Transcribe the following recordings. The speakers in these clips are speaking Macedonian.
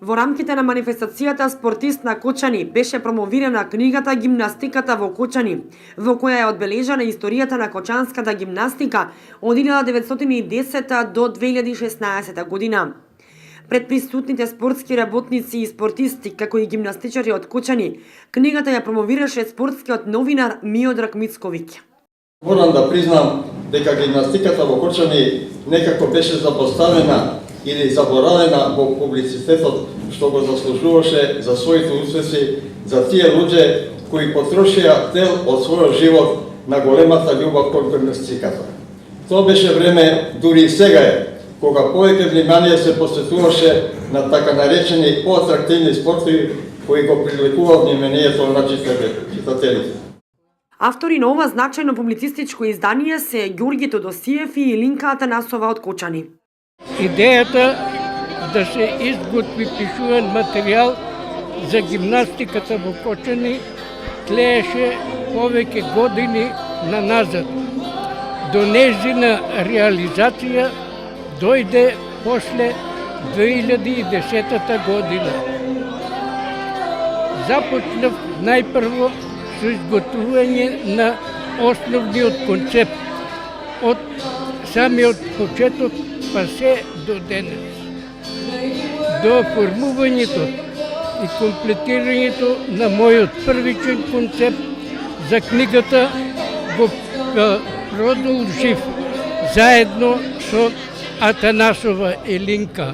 Во рамките на манифестацијата спортист на Кочани беше промовирана книгата Гимнастиката во Кочани, во која е одбележана историјата на кочанската гимнастика од 1910 до 2016 година. Пред присутните спортски работници и спортисти, како и гимнастичари од Кочани, книгата ја промовираше спортскиот новинар Миодраг Мицковиќ. Морам да признам дека гимнастиката во Кочани некако беше запоставена или заборавена во публицитетот, што го заслужуваше за своите успеси за тие луѓе кои потрошија дел од својот живот на големата љубов кон гимнастиката. Тоа беше време, дури и сега е, кога повеќе внимание се посветуваше на така наречени поатрактивни спортови кои го привлекува вниманието на читателите. Автори на ова значајно публицистичко издание се Ѓорги Тодосиев и Илинка Атанасова од Кочани. Идејата да се изготви пишуван материјал за гимнастиката во Кочани тлееше повеќе години наназад. До нејзина реализација дојде после 2010 година. Започнав најпрво со изготвување на основниот концепт од самиот почеток па се до денес. До формувањето и комплетирањето на мојот првичен концепт за книгата го продолжив заедно со Атанасова Илинка.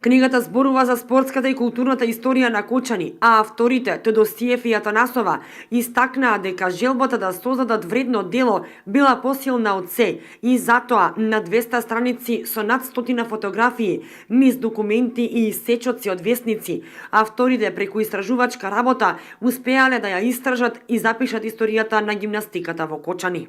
Книгата зборува за спортската и културната историја на Кочани, а авторите Тодосиев и Атанасова истакнаа дека желбата да создадат вредно дело била посилна од се и затоа на 200 страници со над 100 фотографии, низ документи и сечоци од весници, авторите преку истражувачка работа успеале да ја истражат и запишат историјата на гимнастиката во Кочани.